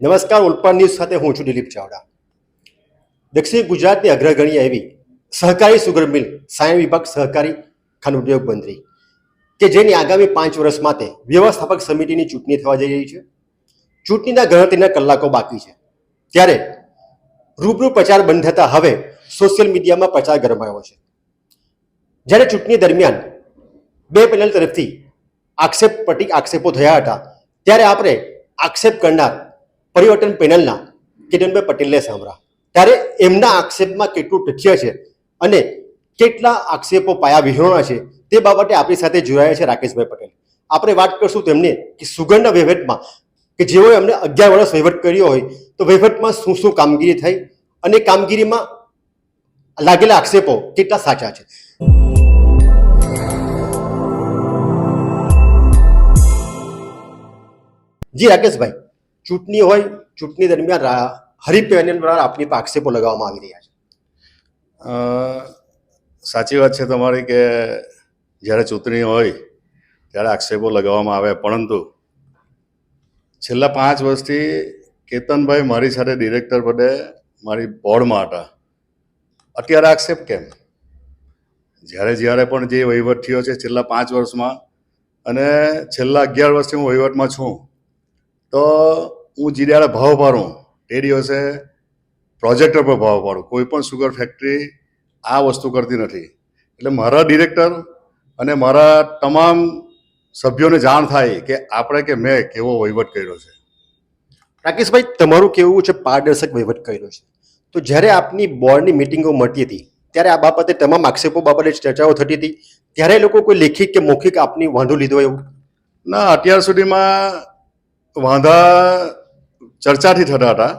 નમસ્કાર, ઉલ્પાન ન્યૂઝ સાથે હું છું દિલીપ ચાવડા. દક્ષિણ ગુજરાતની અગ્રગણ્ય એવી સહકારી સુગર મિલ સાયણ વિભાગ સહકારી ખાંડ ઉદ્યોગ મંત્રી કે જેની આગામી 5 વર્ષ માટે વ્યવસ્થાપક સમિતિની ચૂંટણી થવા જઈ રહી છે. ચૂંટણીના ગણતરીના કલાકો બાકી છે ત્યારે રૂબરૂ પ્રચાર બંધ થતા હવે સોશિયલ મીડિયામાં પ્રચાર ગરમાયો છે. જ્યારે ચૂંટણી દરમિયાન બે પેનલ તરફથી આક્ષેપો થયા હતા ત્યારે આપણે આક્ષેપ કરનાર પરિવર્તન પેનલના કિરણભાઈ પટેલને સાંભળ્યા. ત્યારે એમના આક્ષેપમાં કેટલું તથ્ય છે અને કેટલા આક્ષેપો પાયા વિહોણા છે તે બાબતે આપણી સાથે જોડાયા છે રાકેશભાઈ પટેલ. આપણે વાત કરશું તેમને કે સુગરના વહીવટમાં કે જેઓએ અમને 11 વર્ષ વહીવટ કર્યો હોય તો વહીવટમાં શું શું કામગીરી થઈ અને કામગીરીમાં લાગેલા આક્ષેપો કેટલા સાચા છે. જી રાકેશભાઈ, ચૂંટણી હોય, ચૂંટણી દરમિયાન હરીફ પેનલ દ્વારા આપની પર આક્ષેપો લગાવવામાં આવી રહ્યા છે. સાચી વાત છે તમારી કે જ્યારે ચૂંટણી હોય ત્યારે આક્ષેપો લગાવવામાં આવે, પરંતુ છેલ્લા 5 વર્ષથી કેતનભાઈ મારી સાથે ડિરેક્ટર પદે મારી બોર્ડમાં હતા. અત્યારે આક્ષેપ કેમ? જ્યારે પણ જે વહીવટ થયો છે છેલ્લા 5 વર્ષમાં અને છેલ્લા 11 વર્ષથી હું વહીવટમાં છું, તો હું જ્યારે ભાવ પાડું તે દિવસે પ્રોજેક્ટર પર ભાવ પાડું. કોઈ પણ સુગર ફેક્ટરી આ વસ્તુ કરતી નથી. એટલે મારા ડિરેક્ટર અને મારા તમામ સભ્યોને જાણ થાય કે આપણે કે મેં કેવો વહીવટ કર્યો છે. રાકેશભાઈ, તમારું કેવું છે પારદર્શક વહીવટ કર્યો છે, તો જ્યારે આપની બોર્ડની મિટિંગો મળતી હતી ત્યારે આ બાબતે તમામ આક્ષેપો બાબતે ચર્ચાઓ થતી હતી, ત્યારે લોકો કોઈ લેખિત કે મૌખિક આપની વાંધો લીધો એવું? ના, અત્યાર સુધીમાં વાંધા ચર્ચાથી થતા હતા,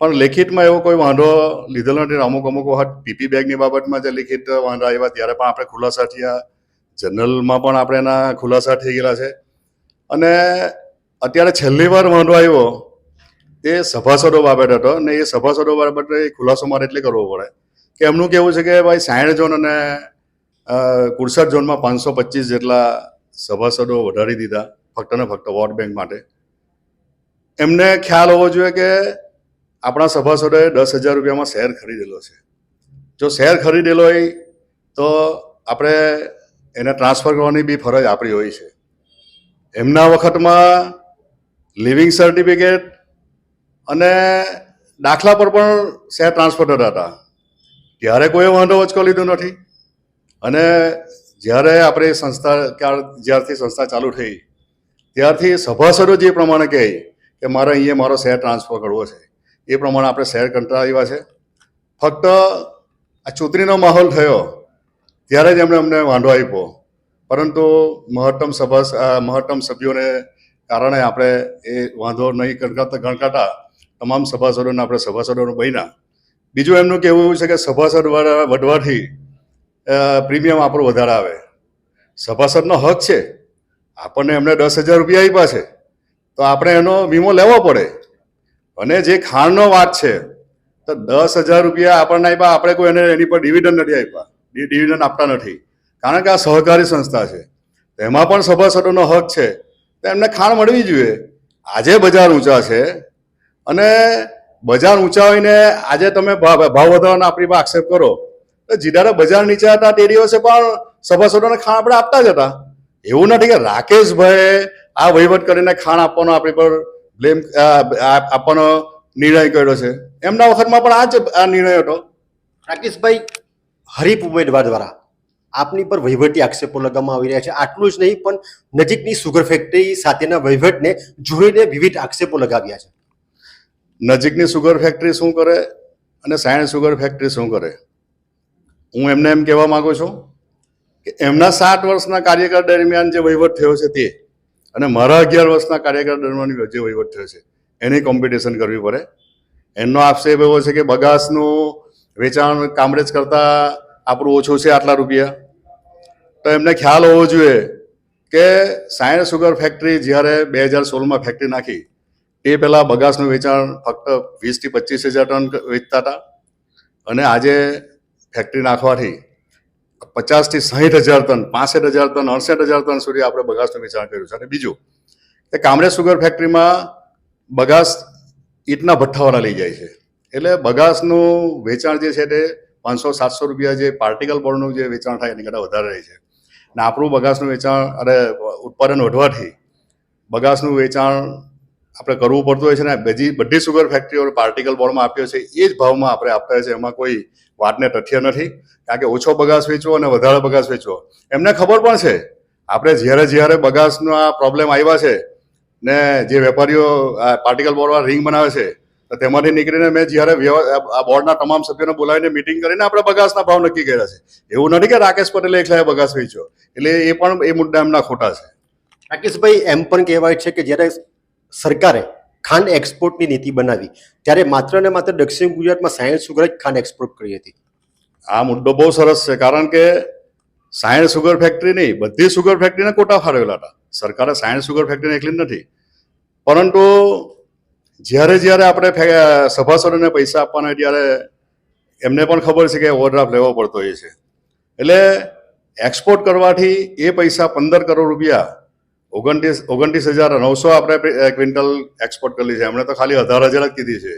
પણ લેખિતમાં એવો કોઈ વાંધો લીધેલો નથી. અમુક વખત પીપી બેગની બાબતમાં જે લેખિત વાંધા આવ્યા ત્યારે પણ આપણે ખુલાસા થયા, જનરલમાં પણ આપણે એના ખુલાસા થઈ ગયેલા છે. અને અત્યારે છેલ્લી વાર વાંધો આવ્યો તે સભાસદો બાબત હતો, અને એ સભાસદો બાબતે ખુલાસો મારે એટલે કરવો પડે કે એમનું કેવું છે કે ભાઈ સાયણ ઝોન અને કુરસદ ઝોનમાં 525 જેટલા સભાસદો વધારી દીધા ફક્ત ને ફક્ત વોટ બેંક માટે. એમને ખ્યાલ હોવો જોઈએ કે આપણા સભાસદોએ 10,000 રૂપિયામાં શેર ખરીદેલો છે. જો શેર ખરીદેલો હોય તો આપણે એને ટ્રાન્સફર કરવાની બી ફરજ આપણી હોય છે. એમના વખતમાં લિવિંગ સર્ટિફિકેટ અને દાખલા પર પણ શેર ટ્રાન્સફર થતા હતા, ત્યારે કોઈ વાંધો વચકો લીધો નથી. અને જ્યારે આપણે જ્યારથી સંસ્થા ચાલુ થઈ ત્યારથી સભાસદો જે પ્રમાણે કહે કે મારે અહીંયા મારો શેર ટ્રાન્સફર કરવો છે એ પ્રમાણે આપણે શેર કરતા આવ્યા છે. ફક્ત આ ચૂંટણીનો માહોલ થયો ત્યારે જ એમણે અમને વાંધો આપ્યો, પરંતુ મહત્તમ સભ્યોને કારણે આપણે એ વાંધો નહીં ગણકાતા તમામ સભાસદોને આપણે સભાસદોને બન્યા. બીજું એમનું કહેવું એવું છે કે સભાસદ વધવાથી પ્રીમિયમ આપણું વધારે આવે. સભાસદનો હક છે, આપણને એમને 10,000 રૂપિયા આપ્યા છે તો આપણે એનો વીમો લેવો પડે. અને જે ખાણનો વાત છે તો 10,000 રૂપિયા આપણને આપ્યા, આપણે કોઈ એની પર ડિવિડન્ડ નથી આપ્યા, ડિવિડન્ડ આપતા નથી, કારણ કે આ સહકારી સંસ્થા છે. એમાં પણ સભાસદોનો હક છે તો એમને ખાણ મળવી જોઈએ. આજે બજાર ઊંચા છે અને બજાર ઊંચા હોઈને આજે તમે ભાવ વધારવાનો આપણી પર આક્ષેપ કરો તો જ્યારે બજાર નીચે હતા તે દિવસે પણ સભાસદોને ખાણ આપણે આપતા જ હતા. એવું નથી કે રાકેશભાઈ આ વહીવટ કરીને ખાણ આપવાનો આપણી પર બ્લેમ આપવાનો નિર્ણય કર્યો છે. એમના વખતમાં પણ આ નિર્ણય હતો. રાકેશભાઈ, હરીફ ઉમેદવાર દ્વારા આપની પર વહીવટી આક્ષેપો લગાવવામાં આવી રહ્યા છે. આટલું જ નહીં, પણ નજીકની સુગર ફેક્ટરી સાથેના વહીવટને જોઈને વિવિધ આક્ષેપો લગાવ્યા છે. નજીકની સુગર ફેક્ટરી શું કરે અને સાયણ સુગર ફેક્ટરી શું કરે? હું એમને એમ કહેવા માંગુ છું કે એમના 7 વર્ષના કાર્યકાળ દરમિયાન જે વહીવટ થયો છે તે અને મારા 11 વર્ષના કાર્યકાળ દરમિયાન જે વહીવટ થયો છે એની કોમ્પિટિશન કરવી પડે. એમનો આક્ષેપ એવો છે કે બગાસનું વેચાણ કામરેજ કરતાં આપણું ઓછું છે આટલા રૂપિયા. તો એમને ખ્યાલ હોવો જોઈએ કે સાયણ સુગર ફેક્ટરી જ્યારે 2016માં ફેક્ટરી નાખી તે પહેલાં બગાસનું વેચાણ ફક્ત 20,000 થી 25,000 ટન વેચતા હતા, અને આજે ફેક્ટરી નાખવાથી 50,000 થી 60,000 ટન, 65,000 ટન, 68,000 ટન સુધી આપણે બગાસનું વેચાણ કર્યું છે. અને બીજું કે કામરેજ સુગર ફેક્ટરીમાં બગાસ ઈંટના ભઠ્ઠાવાળા લઈ જાય છે. એટલે બગાસનું વેચાણ જે છે તે 500-700 રૂપિયા જે પાર્ટિકલ બોર્ડનું જે વેચાણ થાય એની કરતાં વધારે રહે છે. ને આપણું બગાસનું વેચાણ અને ઉત્પાદન વધવાથી બગાસનું વેચાણ આપણે કરવું પડતું હોય છે ને બધી સુગર ફેક્ટરીઓ પાર્ટિકલ બોર્ડમાં આપ્યો છે એ જ ભાવમાં આપણે આપતા છે. એમાં કોઈ વાતને તથ્ય નથી, કારણ કે ઓછો બગાસ વેચવો અને વધારે બગાસ વેચવો એમને ખબર પણ છે. આપણે જ્યારે બગાસનો આ પ્રોબ્લેમ આવ્યા છે ને જે વેપારીઓ પાર્ટિકલ બોર્ડવાળા રિંગ બનાવે છે તો તેમાંથી નીકળીને મેં જ્યારે આ બોર્ડના તમામ સભ્યોને બોલાવીને મિટિંગ કરીને આપણે બગાસના ભાવ નક્કી કર્યા છે. એવું નથી કે રાકેશ પટેલે એકલાએ બગાસ વેચ્યો, એટલે એ પણ એ મુદ્દા એમના ખોટા છે. રાકેશભાઈ, એમ પણ કહેવાય છે કે જ્યારે સરકારે ખાંડ એક્સપોર્ટની નીતિ બનાવી ત્યારે માત્ર ને માત્ર દક્ષિણ ગુજરાતમાં સાયન્સ સુગર જ ખાંડ એક્સપોર્ટ કરી હતી. આ મુદ્દો બહુ સરસ છે, કારણ કે સાયન્સ સુગર ફેક્ટરી નહીં, બધી સુગર ફેક્ટરીને કોટા ફાળવેલા હતા. સરકારે સાયન્સ સુગર ફેક્ટરીને એકલી જ નથી, પરંતુ જ્યારે આપણે સભાસદોને પૈસા આપવાના હોય ત્યારે એમને પણ ખબર છે કે ઓવરડ્રાફ્ટ લેવો પડતો હોય છે. એટલે એક્સપોર્ટ કરવાથી એ પૈસા 15 કરોડ રૂપિયા 29,900 આપણે ક્વિન્ટલ એક્સપોર્ટ કરેલી છે. એમણે તો ખાલી 18,000 જ કીધી છે.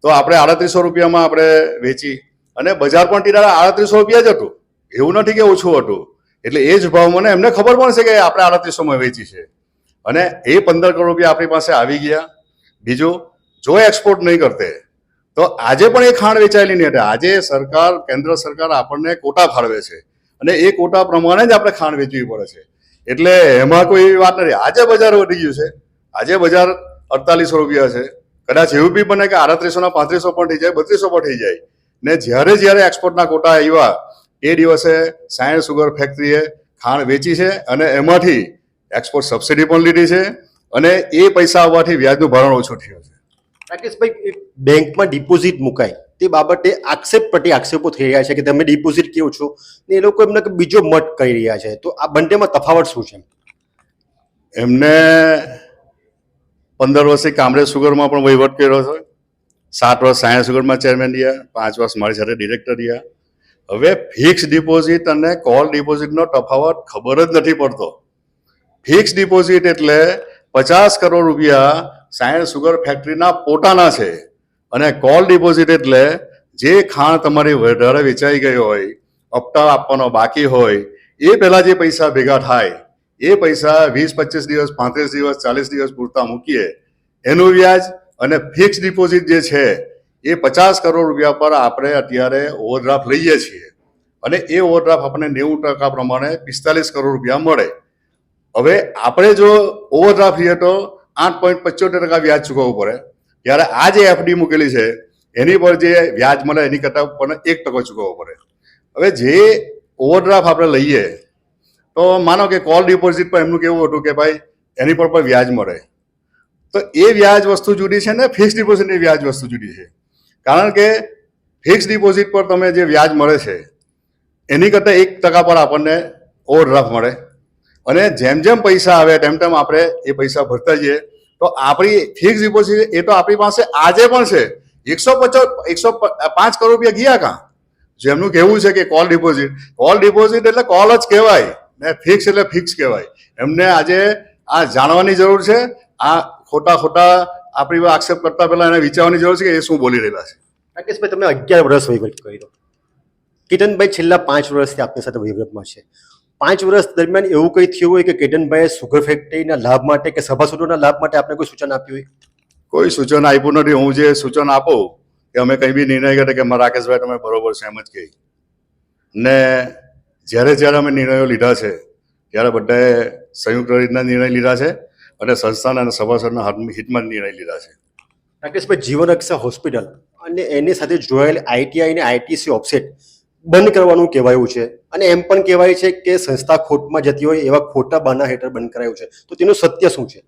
તો આપણે 3800 રૂપિયામાં આપણે વેચી અને બજાર પણ ટીડા 3800 રૂપિયા જ હતું, એવું નથી કે ઓછું હતું. એટલે એ જ ભાવ મને એમને ખબર પણ છે કે આપણે 3800માં વેચી છે અને એ 15 કરોડ રૂપિયા આપણી પાસે આવી ગયા. બીજું, જો એક્સપોર્ટ નહીં કરતે તો આજે પણ એ ખાંડ વેચાયેલી નહીં હતી. આજે સરકાર, કેન્દ્ર સરકાર આપણને કોટા ફાળવે છે અને એ કોટા પ્રમાણે જ આપણે ખાંડ વેચવી પડે છે. એટલે એમાં કોઈ એવી વાત નથી. આજે બજાર વધી ગયું છે, આજે બજાર 4800 રૂપિયા છે. કદાચ એવું બી બને કે 3800 3500 પણ થઈ જાય, 3200 પણ થઈ જાય. ને જ્યારે એક્સપોર્ટના કોટા આવ્યા એ દિવસે સાયન્સ સુગર ફેક્ટરીએ ખાંડ વેચી છે અને એમાંથી એક્સપોર્ટ સબસિડી પણ લીધી છે અને એ પૈસા આવવાથી વ્યાજનું ભારણ ઓછું થયું છે. રાકેશભાઈ, બેંકમાં ડિપોઝિટ મુકાય તે બાબતે આક્ષેપો થઈ રહ્યા છે કે તમે ડિપોઝિટ કેવો છો ને એ લોકો એમને બીજો મત કરી રહ્યા છે. તો આ બંનેમાં તફાવત શું છે? એમને 15 વર્ષથી કામરેજ સુગરમાં પણ વહીવટ કર્યો છે, 7 વર્ષ સાયન્સ સુગરમાં ચેરમેન રહ્યા, 5 વર્ષ મારી સાથે ડિરેક્ટર રહ્યા. હવે ફિક્સ ડિપોઝિટ અને કોલ ડિપોઝિટનો તફાવત ખબર જ નથી પડતો. ફિક્સ ડિપોઝિટ એટલે 50 કરોડ રૂપિયા સાયન્સ સુગર ફેક્ટરીના પોતાના છે અને કોલ ડિપોઝિટ એટલે જે ખાંડ તમારી વધારે વેચાઈ ગઈ હોય, હપ્તા આપવાનો બાકી હોય, એ પહેલા જે પૈસા ભેગા થાય એ પૈસા 20-25 દિવસ, 35 દિવસ, 40 દિવસ પૂરતા મૂકીએ એનું વ્યાજ. અને ફિક્સ ડિપોઝિટ જે છે એ 50 કરોડ રૂપિયા પર આપણે અત્યારે ઓવરડ્રાફ્ટ લઈએ છીએ અને એ ઓવરડ્રાફ્ટ આપણને 90% પ્રમાણે 45 કરોડ રૂપિયા મળે. હવે આપણે જો ઓવરડ્રાફ્ટ લઈએ તો 8.75% વ્યાજ ચૂકવવું પડે, ત્યારે આ જે એફડી મૂકેલી છે એની પર જે વ્યાજ મળે એની કરતાં પણ 1% ચૂકવવો પડે. હવે જે ઓવરડ્રાફ્ટ આપણે લઈએ તો માનો કે કોલ ડિપોઝિટ પર એમનું કેવું હતું કે ભાઈ એની પર પણ વ્યાજ મળે, તો એ વ્યાજ વસ્તુ જુદી છે ને ફિક્સ ડિપોઝિટની વ્યાજ વસ્તુ જુદી છે. કારણ કે ફિક્સ ડિપોઝિટ પર તમે જે વ્યાજ મળે છે એની કરતાં 1% પર આપણને ઓવરડ્રાફ્ટ મળે અને જેમ પૈસા આવે તેમ આપણે એ પૈસા ભરતા જઈએ. તો આપણી ફિક્સ ડિપોઝિટ એ તો આપણી પાસે આજે પણ છે. 105 કરોડ રૂપિયા ગયા કાં? જેમનું કહેવું છે કે કોલ ડિપોઝિટ એટલે કોલ જ કહેવાય ને ફિક્સ એટલે ફિક્સ કહેવાય. એમને આજે આ જાણવાની જરૂર છે. આ ખોટા આપણી આક્ષેપ કરતા પહેલા એને વિચારવાની જરૂર છે કે એ શું બોલી રહેલા છે. રાકેશભાઈ, તમે 11 વર્ષ વહીવટ કર્યો. કેતનભાઈ છેલ્લા 5 વર્ષથી આપની સાથે વહીવટમાં છે. 5 વર્ષ દરમિયાન એવું કંઈ થયું હોય કે કેતનભાઈએ સુગર ફેક્ટરીના લાભ માટે કે સભાસદોના લાભ માટે આપને કોઈ સૂચન આપ્યું હોય? કોઈ સૂચન આપ્યું નથી. હું જે સૂચન આપું કે અમે કંઈ બી નિર્ણય કરીએ કે રાકેશભાઈ તમે બરોબર છે એમ જ કહી, ને જ્યારે અમે નિર્ણયો લીધા છે ત્યારે બધાએ સંયુક્ત રીતના નિર્ણય લીધા છે અને સંસ્થાના અને સભાસદના હિતમાં નિર્ણય લીધા છે. રાકેશભાઈ, જીવનરક્ષા હોસ્પિટલ અને એની સાથે જોડાયેલ ITI અને ITC ઓફસેટ બંધ કરવાનું કહેવાયું છે અને એમ પણ કહેવાય છે કે સંસ્થા ખોટમાં જતી હોય એવા ખોટા બહાના હેઠળ બંધ કરાયું છે. તો તેનું સત્ય શું છે?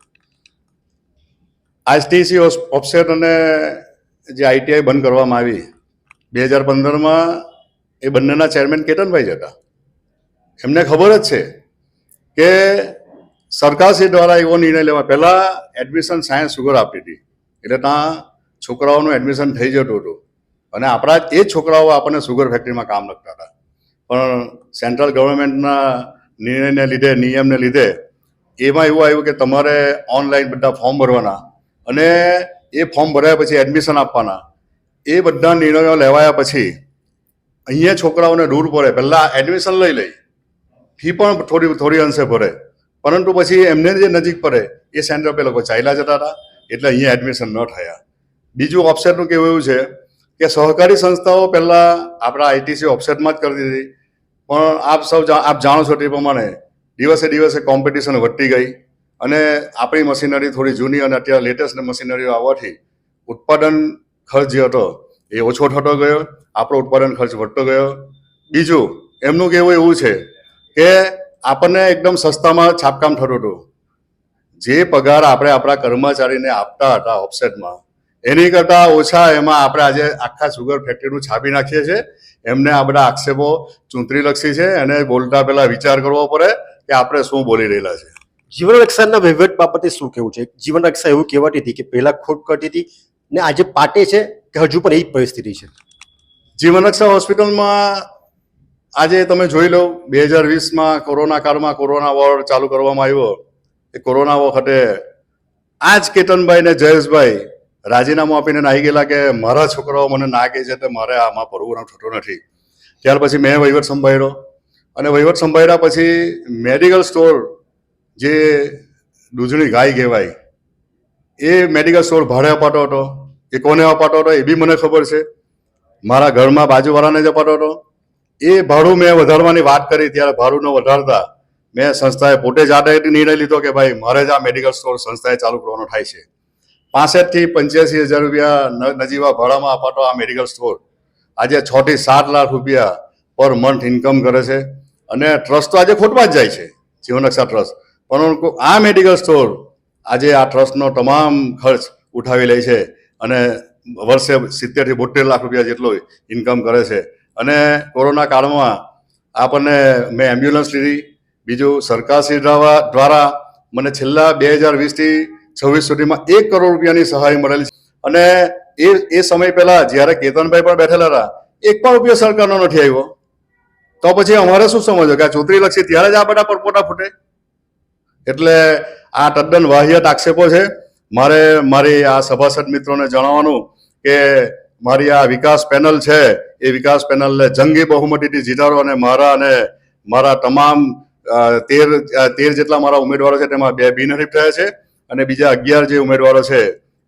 ITC ઓફસેટ અને જે ITI બંધ કરવામાં આવી 2015માં, એ બંનેના ચેરમેન કેતનભાઈ જ હતા. એમને ખબર જ છે કે સરકારશ્રી દ્વારા એવો નિર્ણય લેવા, પહેલા એડમિશન સાયન્સ સુગર આપતી હતી એટલે ત્યાં છોકરાઓનું એડમિશન થઈ જતું હતું અને આપણા એ જ છોકરાઓ આપણને સુગર ફેક્ટરીમાં કામ લગતા હતા. પણ સેન્ટ્રલ ગવર્મેન્ટના નિર્ણયને લીધે, નિયમને લીધે એમાં એવું આવ્યું કે તમારે ઓનલાઈન બધા ફોર્મ ભરવાના અને એ ફોર્મ ભરાયા પછી એડમિશન આપવાના, એ બધા નિર્ણયો લેવાયા પછી અહીંયા છોકરાઓને દૂર પડે, પહેલાં એડમિશન લઈ લે, ફી પણ થોડી અંશે ભરે, પરંતુ પછી એમને જે નજીક પડે એ સેન્ટર પર લોકો ચાલ્યા જતા હતા, એટલે અહીંયા એડમિશન ન થયા. બીજું ઓફસેટનું કેવું એવું છે કે સહકારી સંસ્થાઓ પહેલાં આપણા આઈટીસી ઓફસેટમાં જ કરતી હતી, પણ આપ જાણો છો તે પ્રમાણે દિવસે દિવસે કોમ્પિટિશન વધતી ગઈ અને આપણી મશીનરી થોડી જૂની અને અત્યારે લેટેસ્ટ મશીનરીઓ આવવાથી ઉત્પાદન ખર્ચ જે હતો એ ઓછો થતો ગયો, આપણો ઉત્પાદન ખર્ચ વધતો ગયો. બીજું એમનું કહેવું એવું છે કે આપણને એકદમ સસ્તામાં છાપકામ થતું હતું. જે પગાર આપણે આપણા કર્મચારીને આપતા હતા ઓફસેટમાં, એની કરતાં ઓછા એમાં આપણે આજે આખા સુગર ફેક્ટરીનું છાપી નાખીએ છીએ. એમને આ બધા આક્ષેપો ચૂંટણીલક્ષી છે અને બોલતા પહેલા વિચાર કરવો પડે કે આપણે શું બોલી રહેલા છે. જીવન રક્ષાના વહીવટ બાબતે શું કહેવું છે? જીવન રક્ષા એવું કહેવાતી હતી કે પહેલા ખોટ કરતી હતી ને આજે પાટે છે કે હજુ પણ એ જ પરિસ્થિતિ છે? જીવન રક્ષા હોસ્પિટલમાં આજે તમે જોઈ લો, 2020માં કોરોના કાળમાં કોરોના વોર્ડ ચાલુ કરવામાં આવ્યો. એ કોરોના વખતે આ જ કેતનભાઈ ને જયેશભાઈ રાજીનામું આપીને નાહી ગયેલા કે મારા છોકરાઓ મને ના કહે છે તો મારે આમાં પડવું થતું નથી. ત્યાર પછી મેં વહીવટ સંભાળ્યો અને વહીવટ સંભાળ્યા પછી મેડિકલ સ્ટોર જે દૂધની ગાય કહેવાય એ મેડિકલ સ્ટોર ભાડે અપાતો હતો. એ કોને અપાતો હતો એ બી મને ખબર છે. મારા ઘરમાં બાજુવાળાને જ અપાતો હતો. એ ભાડું મેં વધારવાની વાત કરી ત્યારે ભાડું ન વધારતા મેં સંસ્થાએ પોતે જ આ નિર્ણય લીધો કે ભાઈ મારે જ આ મેડિકલ સ્ટોર સંસ્થાએ ચાલુ કરવાનો થાય છે. 65,000 થી 85,000 રૂપિયા નજીવા ભાડામાં અપાતો આ મેડિકલ સ્ટોર આજે 6 થી 7 લાખ રૂપિયા પર મંથ ઇન્કમ કરે છે અને ટ્રસ્ટ તો આજે ખોટમાં જ જાય છે, જીવન રક્ષા ટ્રસ્ટ. પરંતુ આ મેડિકલ સ્ટોર આજે આ ટ્રસ્ટનો તમામ ખર્ચ ઉઠાવી લે છે અને વર્ષે 70 થી 72 લાખ રૂપિયા જેટલો ઇન્કમ કરે છે. અને કોરોના કાળમાં આપણને મેં એમ્બ્યુલન્સ લીધી. બીજું સરકારશ્રી દ્વારા મને છેલ્લા 2020 થી 26 સુધીમાં 1 કરોડ રૂપિયાની સહાય મળેલી છે. અને એ સમય પહેલા જ્યારે કેતનભાઈ પણ બેઠેલા હતા, 1 પણ રૂપિયો સરકારનો નથી આવ્યો. તો પછી અમારે શું સમજો કે આ ચૂંટણીલક્ષી ત્યારે જ આ બધા પરપોટા ફૂટે? એટલે આ તદ્દન વાહિયાત આક્ષેપો છે. મારી આ સભાસદ મિત્રોને જણાવવાનું કે મારી આ વિકાસ પેનલ છે એ વિકાસ પેનલને જંગી બહુમતીથી જીતાડો અને મારા તમામ 13 જેટલા મારા ઉમેદવારો છે તેમાં 2 બિનહરીફ થયા છે અને બીજા 11 જે ઉમેદવારો છે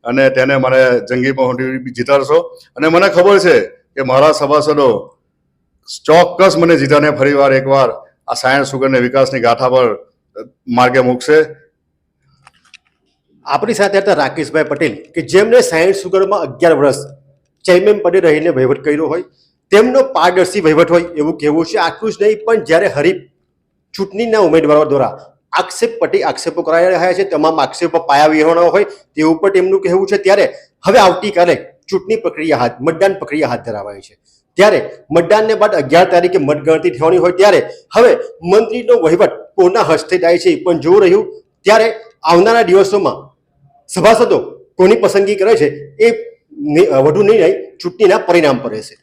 અને તેને મને જંગી બહુમતીથી જીતાડશો. અને મને ખબર છે કે મારા સભાસદો ચોક્કસ મને જીતાને ફરીવાર એકવાર આ સાયન્સ સુગરને વિકાસની ગાથા પર માર્ગે મૂકશે. આપણી સાથે હતા રાકેશભાઈ પટેલ કે જેમને સાયન્સ સુગરમાં 11 વર્ષ ચેરમેન પદે રહીને વહીવટ કર્યો હોય, તેમનો પારદર્શી વહીવટ હોય એવું કહેવું છે. આટલું જ નહીં, પણ જ્યારે હરીફ ચૂંટણીના ઉમેદવારો દ્વારા આક્ષેપો કરાઈ રહ્યા છે, તમામ આક્ષેપો પાયા વિહોણા હોય તેવું પણ તેમનું કહેવું છે. ત્યારે હવે આવતીકાલે મતદાન પ્રક્રિયા હાથ ધરાવાય છે. ત્યારે મતદાનને બાદ 11 તારીખે મતગણતરી થવાની હોય ત્યારે હવે મંત્રીનો વહીવટ કોના હસ્તે થાય છે એ પણ જોવું રહ્યું. ત્યારે આવનારા દિવસોમાં સભાસદો કોની પસંદગી કરે છે એ વધુ નિર્ણય ચૂંટણીના પરિણામ પર રહેશે.